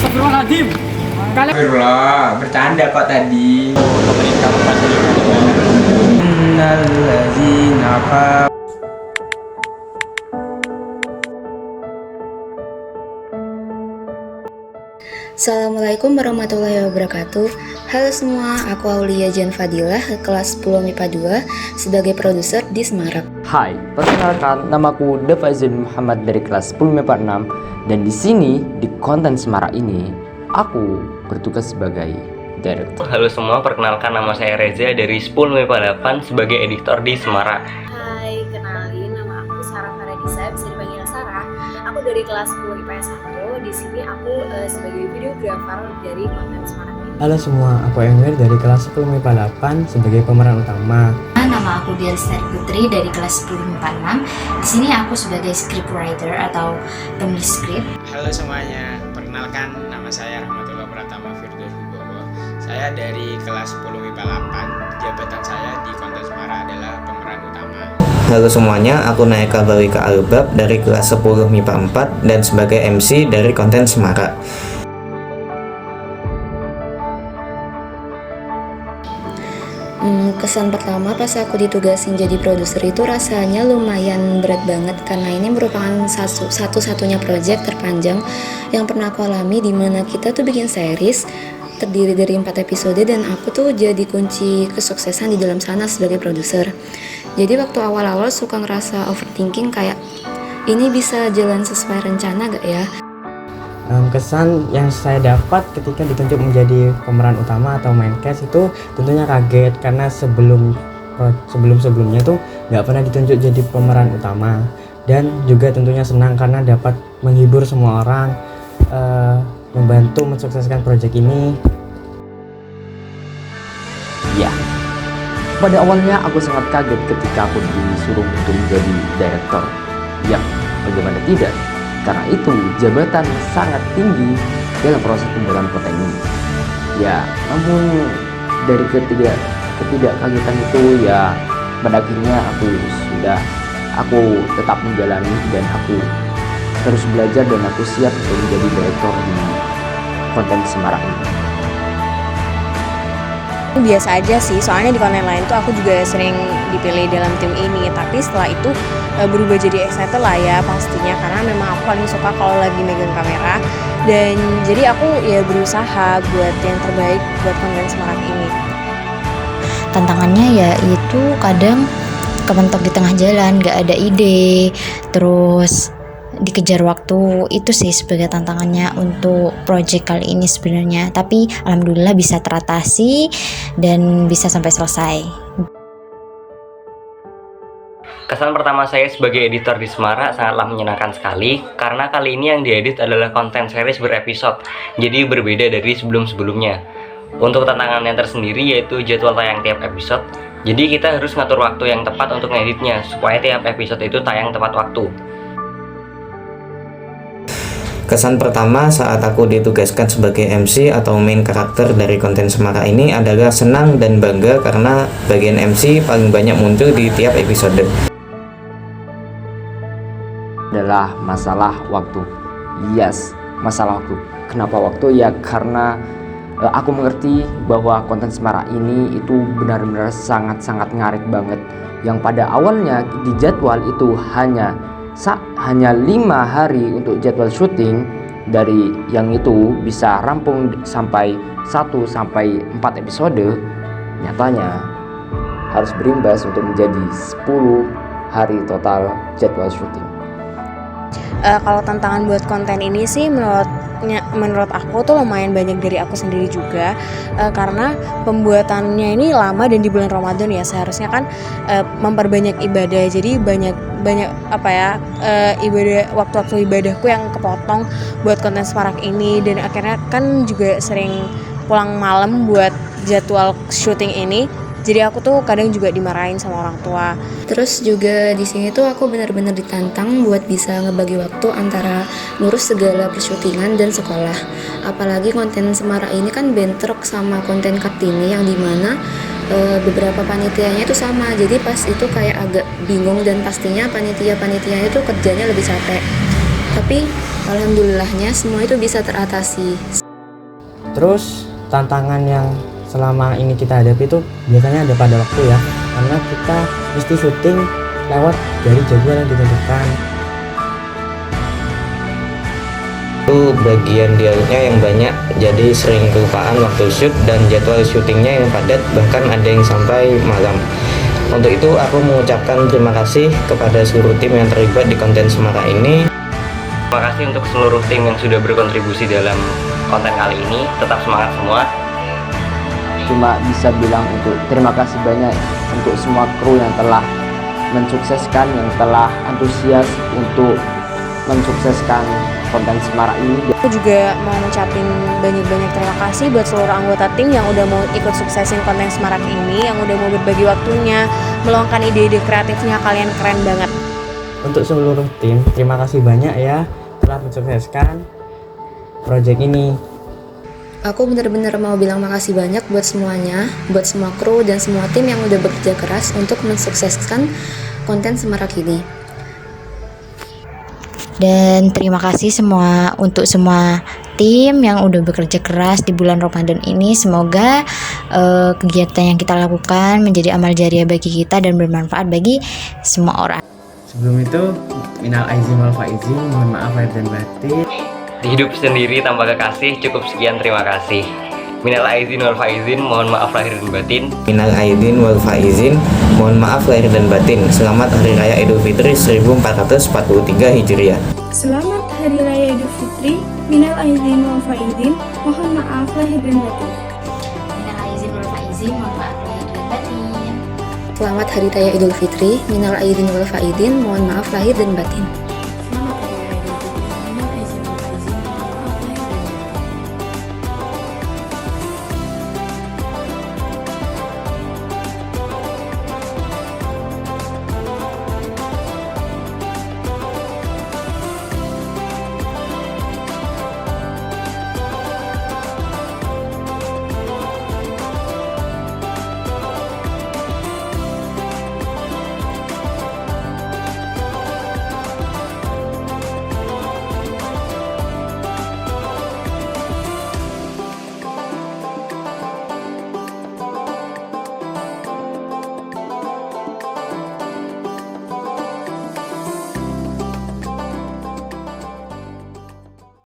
Astagfirullahaladzim. Astagfirullah, bercanda kok tadi. Pemerintah membantu. Innalladzina Assalamualaikum warahmatullahi wabarakatuh. Halo semua, aku Aulia Jan Fadilah, kelas 10 MIPA 2 sebagai produser di Semarak. Hai, perkenalkan namaku Devazin Muhammad dari kelas 10 MIPA 6 dan di sini di konten Semarak ini aku bertugas sebagai director. Halo semua, perkenalkan nama saya Reza dari 10 MIPA 8 sebagai editor di Semarak. Hai, kenalin nama aku Sarah Faradisa, bisa dipanggil Sarah. Aku dari kelas 10 IPS 1. Di sini aku sebagai videographer dari konten Semarak ini. Halo semua, aku Emir dari kelas 10 MIPA 8 sebagai pemeran utama. Nama aku Dia Lestari Putri dari kelas 10 MIPA 6. Di sini aku sebagai scriptwriter atau penulis skrip. Halo semuanya, perkenalkan nama saya Rahmatullah Pratama Firdaus Wibowo. Saya dari kelas 10 MIPA 8. Jabatan saya di konten Semarak adalah pemeran utama. Halo semuanya, aku Naeka Bawika Albab dari kelas 10 MIPA 4 dan sebagai MC dari konten Semarak. Kesan pertama pas aku ditugasin jadi produser itu rasanya lumayan berat banget karena ini merupakan satu-satunya project terpanjang yang pernah aku alami, dimana kita tuh bikin series terdiri dari 4 episode dan aku tuh jadi kunci kesuksesan di dalam sana sebagai produser. Jadi waktu awal-awal suka ngerasa overthinking kayak ini bisa jalan sesuai rencana gak ya? Kesan yang saya dapat ketika ditunjuk menjadi pemeran utama atau main cast itu tentunya kaget karena sebelumnya tuh nggak pernah ditunjuk jadi pemeran utama, dan juga tentunya senang karena dapat menghibur semua orang, membantu mensukseskan proyek ini. Ya, pada awalnya aku sangat kaget ketika aku disuruh untuk menjadi director. Ya, bagaimana tidak? Karena itu jabatan sangat tinggi dalam proses pembuatan konten ini. Ya, namun dari ketidakkagetan itu ya pada akhirnya aku tetap menjalani dan aku terus belajar dan aku siap untuk menjadi direktur di konten Semarak ini. Biasa aja sih, soalnya di konten lain tuh aku juga sering dipilih dalam tim ini. Tapi setelah itu berubah jadi excited lah ya pastinya, karena memang aku paling suka kalau lagi megang kamera. Dan jadi aku ya berusaha buat yang terbaik buat konten Semarak ini. Tantangannya ya itu kadang kementok di tengah jalan, gak ada ide, terus dikejar waktu. Itu sih sebagai tantangannya untuk project kali ini sebenarnya, tapi alhamdulillah bisa teratasi dan bisa sampai selesai. Kesan pertama saya sebagai editor di Semarak sangatlah menyenangkan sekali, karena kali ini yang diedit adalah konten series berepisode, jadi berbeda dari sebelum-sebelumnya. Untuk tantangannya tersendiri yaitu jadwal tayang tiap episode, jadi kita harus ngatur waktu yang tepat untuk ngeditnya supaya tiap episode itu tayang tepat waktu. Kesan pertama saat aku ditugaskan sebagai MC atau main karakter dari konten Semarak ini adalah senang dan bangga karena bagian MC paling banyak muncul di tiap episode. Adalah masalah waktu. Yes, masalah waktu. Kenapa waktu? Ya karena aku mengerti bahwa konten Semarak ini itu benar-benar sangat-sangat ngarik banget. Yang pada awalnya di jadwal itu hanya 5 hari untuk jadwal syuting, dari yang itu bisa rampung sampai 1 sampai 4 episode, nyatanya harus berimbas untuk menjadi 10 hari total jadwal syuting. Kalau tantangan buat konten ini sih menurut aku tuh lumayan banyak dari aku sendiri juga, karena pembuatannya ini lama dan di bulan Ramadan ya, seharusnya kan memperbanyak ibadah, jadi banyak ibadah, waktu-waktu ibadahku yang kepotong buat konten Semarak ini, dan akhirnya kan juga sering pulang malam buat jadwal syuting ini. Jadi aku tuh kadang juga dimarahin sama orang tua. Terus juga di sini tuh aku benar-benar ditantang buat bisa ngebagi waktu antara ngurus segala persyutingan dan sekolah. Apalagi konten Semarak ini kan bentrok sama konten Kartini yang dimana beberapa panitianya itu sama. Jadi pas itu kayak agak bingung dan pastinya panitia-panitianya itu kerjanya lebih capek. Tapi alhamdulillahnya semua itu bisa teratasi. Terus tantangan yang selama ini kita hadapi itu biasanya ada pada waktu ya, karena kita mesti syuting lewat dari jadwal yang ditentukan. Itu bagian dialognya yang banyak, jadi sering kelupaan waktu shoot dan jadwal syutingnya yang padat, bahkan ada yang sampai malam. Untuk itu aku mengucapkan terima kasih kepada seluruh tim yang terlibat di konten Semara ini. Terima kasih untuk seluruh tim yang sudah berkontribusi dalam konten kali ini. Tetap semangat semua. Cuma bisa bilang untuk terima kasih banyak untuk semua kru yang telah mensukseskan, yang telah antusias untuk mensukseskan konten Semara ini. Aku juga mau ngucapin banyak-banyak terima kasih buat seluruh anggota tim yang udah mau ikut suksesin konten Semarak ini, yang udah mau berbagi waktunya, meluangkan ide-ide kreatifnya. Kalian keren banget. Untuk seluruh tim, terima kasih banyak ya telah mensukseskan project ini. Aku benar-benar mau bilang makasih banyak buat semuanya, buat semua kru dan semua tim yang udah bekerja keras untuk mensukseskan konten Semarak ini. Dan terima kasih semua untuk semua tim yang udah bekerja keras di bulan Ramadan ini. Semoga kegiatan yang kita lakukan menjadi amal jariah bagi kita dan bermanfaat bagi semua orang. Sebelum itu, minal aizin wal faizin, mohon maaf lahir dan batin. Hidup sendiri tanpa kekasih. Cukup sekian, terima kasih. Minal aizin wal faizin, mohon maaf lahir dan batin. Minal aidin wal faizin, mohon maaf lahir dan batin. Selamat Hari Raya Idul Fitri 1443 Hijriah. Selamat Hari Raya Idul Fitri. Minal aidin wal faizin, mohon maaf lahir dan batin. Minal aizin wal faizin, mohon maaf lahir dan batin. Selamat Hari Raya Idul Fitri, minal aidin wal faizin, mohon maaf lahir dan batin.